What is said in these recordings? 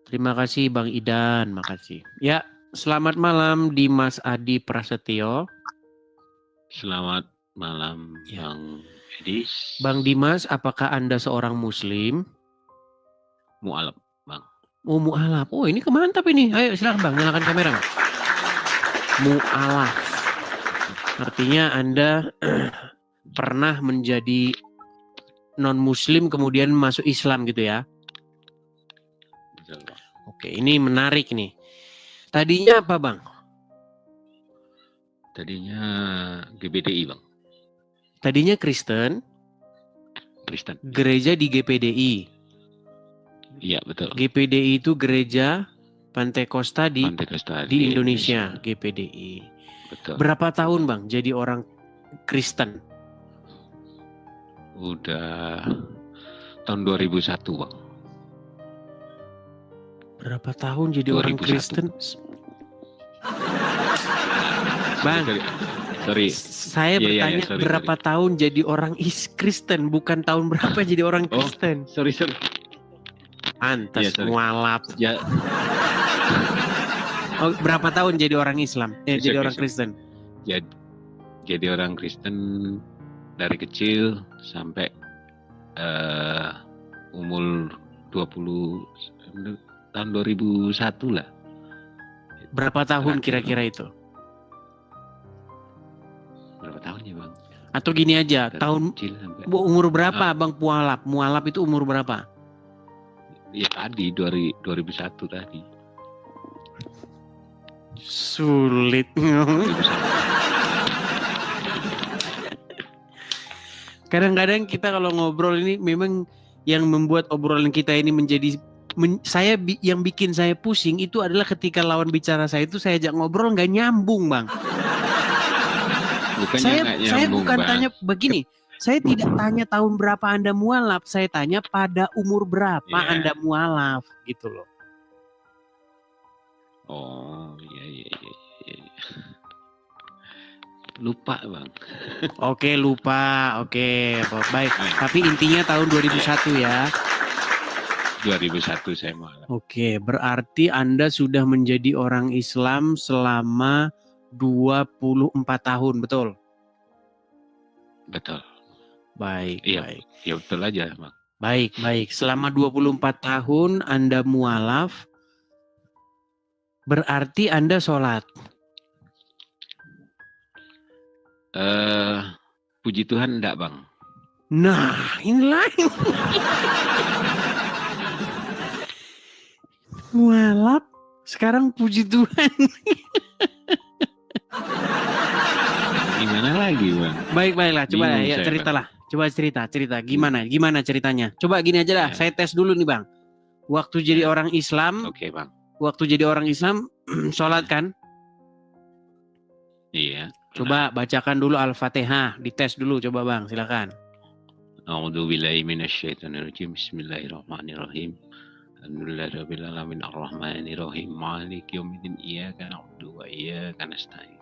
Terima kasih Bang Idan, makasih. Ya, selamat malam Dimas Adi Prasetyo. Selamat malam Ya. Bang Edis. Bang Dimas, apakah Anda seorang Muslim? Mu'alaf Bang. Oh, mu'alaf. Oh, ini kemantap ini. Ayo silakan Bang, nyalakan kamera. Bang. Mu'alaf. Artinya Anda pernah menjadi non-Muslim kemudian masuk Islam gitu ya? Betul, Bang. Oke, ini menarik nih. Tadinya apa Bang? Tadinya GBDI Bang. Tadinya Kristen, Kristen. gereja di GPDI. Iya betul. GPDI itu gereja Pantekosta di Pantekosta di Indonesia, GPDI. Betul. Berapa tahun Bang jadi orang Kristen? Udah tahun 2001 Bang. Berapa tahun jadi orang 2001. Kristen? Bang, sorry. Saya bertanya sorry, berapa tahun jadi orang Kristen, bukan tahun berapa jadi orang Kristen. Sorry. Pantas mualaf. Ya. Oh, berapa tahun jadi orang Islam? Jadi orang Kristen? Jadi orang Kristen dari kecil sampai umur 20 tahun 2001 lah. Berapa tahun kira-kira itu? Berapa tahunnya Bang? Atau gini aja, dari tahun umur berapa Bang mualaf? Mualaf itu umur berapa? Ya tadi 2001 tadi. Sulit. Kadang-kadang kita kalau ngobrol ini memang yang membuat obrolan kita ini menjadi yang bikin saya pusing itu adalah ketika lawan bicara saya itu saya ajak ngobrol nggak nyambung Bang. Saya bukan Bang. Tanya begini. Saya tidak tanya tahun berapa Anda mualaf, saya tanya pada umur berapa Anda mualaf gitu loh. Oh, iya. Lupa Bang. Oke, lupa. Oke, baik. Tapi intinya tahun 2001 ya. 2001 saya mualaf. Oke, berarti Anda sudah menjadi orang Islam selama 24 tahun, betul? Betul. Baik, iya, baik. Ya betul aja, Bang. Baik. Selama 24 tahun Anda mualaf, berarti Anda sholat? Puji Tuhan enggak, Bang. Nah, inilah. Mualaf, sekarang puji Tuhan. Gimana lagi, Bang? Baiklah, coba ya ceritalah. Coba cerita. Gimana ceritanya? Coba gini aja lah, saya tes dulu nih Bang. Waktu jadi orang Islam. Oke, Bang. Waktu jadi orang Islam, sholat kan? Iya. Coba bacakan dulu Al-Fatihah, dites dulu coba Bang, silakan. A'udzubillahi minasyaitonirrajim. Bismillahirrahmanirrahim. Alhamdulillahirabbil alamin arrahmanirrahim maliki yaumiddin iyyaka na'budu wa iyyaka nasta'in.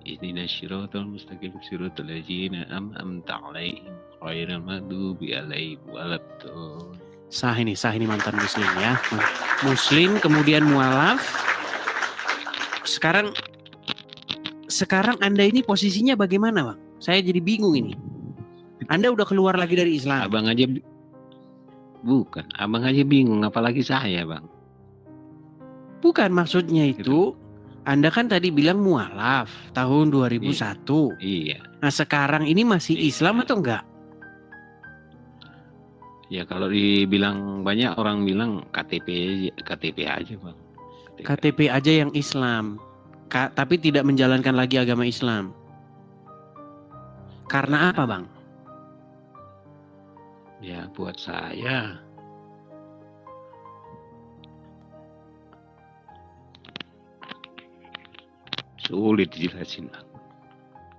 Ihdinas siratal mustaqim siratal ladzina an'amta 'alaihim ghairil maghdubi alaihim waladdallin. Sah ini mantan muslim ya. Muslim kemudian mualaf. Sekarang Anda ini posisinya bagaimana, Bang? Saya jadi bingung ini. Anda udah keluar lagi dari Islam. Abang aja bingung, apalagi saya, Bang. Bukan, maksudnya itu Anda kan tadi bilang mualaf tahun 2001. Iya. Nah, sekarang ini masih Islam atau enggak? Ya kalau dibilang banyak orang bilang KTP aja, Bang. KTP aja yang Islam. Tapi tidak menjalankan lagi agama Islam. Karena apa, Bang? Ya buat saya sulit dijelasin.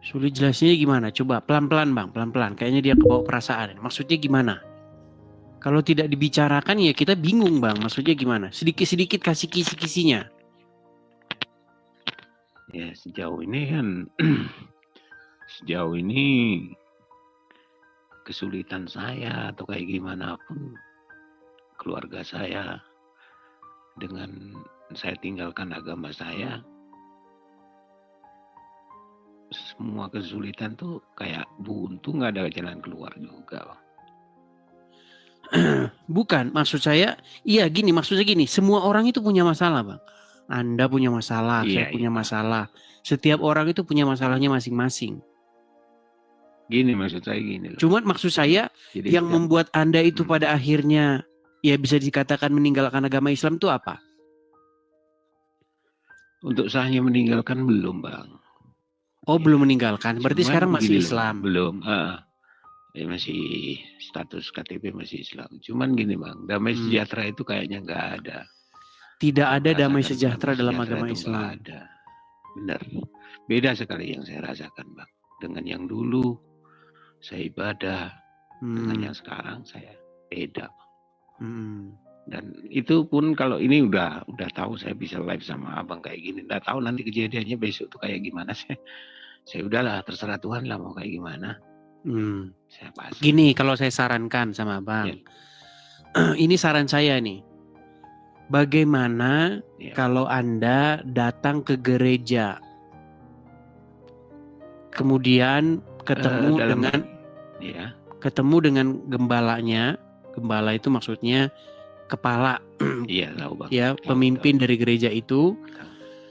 Sulit jelasinnya gimana? Coba pelan-pelan Bang, pelan-pelan. Kayaknya dia kebawa perasaan. Maksudnya gimana? Kalau tidak dibicarakan ya kita bingung Bang. Maksudnya gimana? Sedikit-sedikit kasih kisi-kisinya. Ya sejauh ini kesulitan saya atau kayak gimana pun keluarga saya dengan saya tinggalkan agama saya, semua kesulitan tuh kayak buntu, nggak ada jalan keluar juga, Bang. Bukan, maksud saya, iya gini, maksudnya gini, semua orang itu punya masalah, Bang. Anda punya masalah, saya Iya, punya iya. masalah. Setiap orang itu punya masalahnya masing-masing. Gini maksud saya gini loh. Cuman maksud saya, Jadi yang membuat Anda itu Hmm. pada akhirnya, ya bisa dikatakan meninggalkan agama Islam itu apa? Untuk saya meninggalkan belum, Bang. Oh, Ya. belum meninggalkan, berarti Cuman sekarang masih begini loh, Islam. belum. Ya masih status KTP masih Islam. Cuman gini, Bang, damai sejahtera itu kayaknya nggak ada. Tidak ada damai Merasakan sejahtera dalam sejahtera agama itu nggak Islam. ada. Benar. Beda sekali yang saya rasakan, Bang. Dengan yang dulu saya ibadah, dengan yang sekarang saya beda. Dan itu pun kalau ini udah tahu saya bisa live sama abang kayak gini, udah tahu nanti kejadiannya besok tuh kayak gimana. Saya udahlah, terserah Tuhan lah mau kayak gimana. Saya pasrah. Gini, kalau saya sarankan sama abang, ini saran saya nih. Bagaimana kalau Anda datang ke gereja, kemudian ketemu dengan gembalanya. Gembala itu maksudnya kepala, iya, tahu, Bang. Ya, pemimpin dari gereja itu.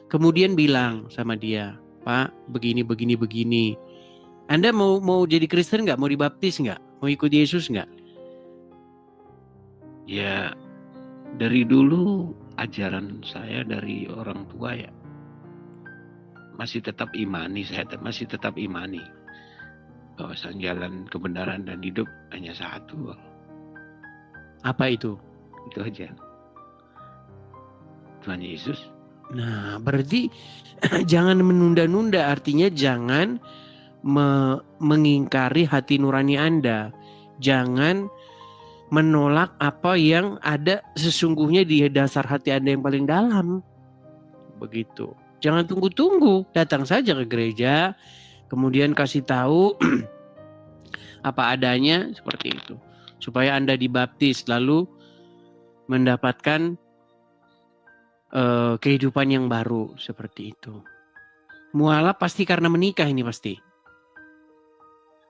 Kemudian bilang sama dia, Pak, begini. Anda mau jadi Kristen nggak? Mau dibaptis nggak? Mau ikut Yesus nggak? Ya, dari dulu ajaran saya dari orang tua ya masih tetap imani, bahwasan jalan kebenaran dan hidup hanya satu, Bang. Apa itu? Itu aja, Tuhan Yesus. Nah, berarti jangan menunda-nunda, artinya jangan mengingkari hati nurani Anda. Jangan menolak apa yang ada sesungguhnya di dasar hati Anda yang paling dalam. Begitu. Jangan tunggu-tunggu, datang saja ke gereja, kemudian kasih tahu apa adanya seperti itu. Supaya Anda dibaptis lalu mendapatkan kehidupan yang baru seperti itu. Mualaf pasti karena menikah ini pasti.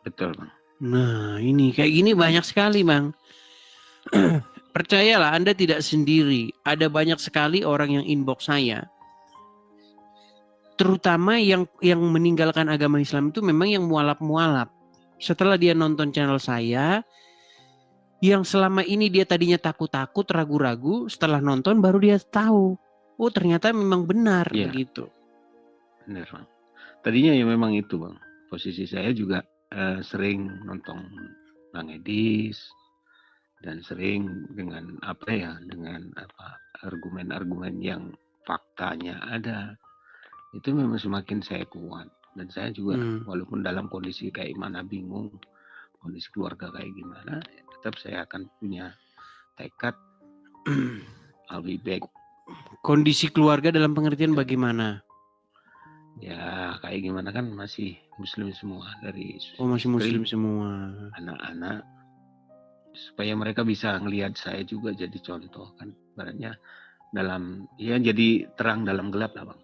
Betul, Bang. Nah, ini kayak gini banyak sekali, Bang. Percayalah, Anda tidak sendiri. Ada banyak sekali orang yang inbox saya. Terutama yang meninggalkan agama Islam itu memang yang mualaf-mualaf. Setelah dia nonton channel saya, yang selama ini dia tadinya takut-takut, ragu-ragu, setelah nonton baru dia tahu. Oh, ternyata memang benar begitu. Benar, Bang. Tadinya ya memang itu, Bang. Posisi saya juga sering nonton Bang Edis dan sering dengan argumen-argumen yang faktanya ada. Itu memang semakin saya kuat, dan saya juga walaupun dalam kondisi kayak mana bingung, kondisi keluarga kayak gimana, tetap saya akan punya tekad I'll be back. Kondisi keluarga dalam pengertian bagaimana? Ya kayak gimana kan masih muslim semua, dari masih muslim semua, anak-anak, supaya mereka bisa ngelihat saya juga jadi contoh kan, ibaratnya dalam jadi terang dalam gelap lah, Bang.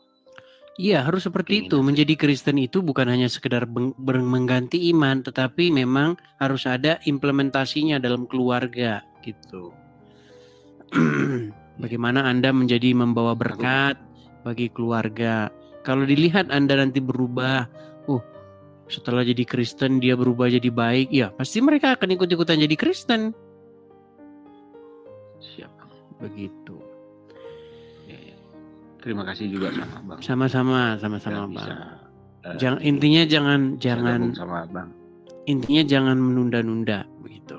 Iya, harus seperti itu. Menjadi Kristen itu bukan hanya sekedar mengganti iman, tetapi memang harus ada implementasinya dalam keluarga gitu. Bagaimana Anda menjadi membawa berkat bagi keluarga. Kalau dilihat Anda nanti berubah, setelah jadi Kristen dia berubah jadi baik, ya pasti mereka akan ikut-ikutan jadi Kristen. Siap, Bang. Begitu. Terima kasih juga sama Bang. Sama-sama Bang. Intinya jangan sama Bang. Intinya jangan menunda-nunda begitu.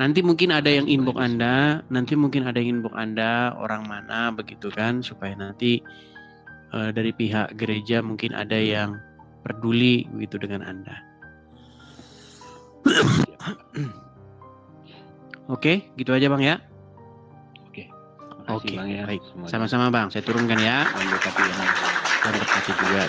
Nanti mungkin ada yang inbox Anda, orang mana begitu kan, supaya nanti dari pihak gereja mungkin ada yang peduli begitu dengan Anda. Oke, gitu aja Bang ya. Oke, baik. Sama-sama Bang, saya turunkan ya. Berkati juga.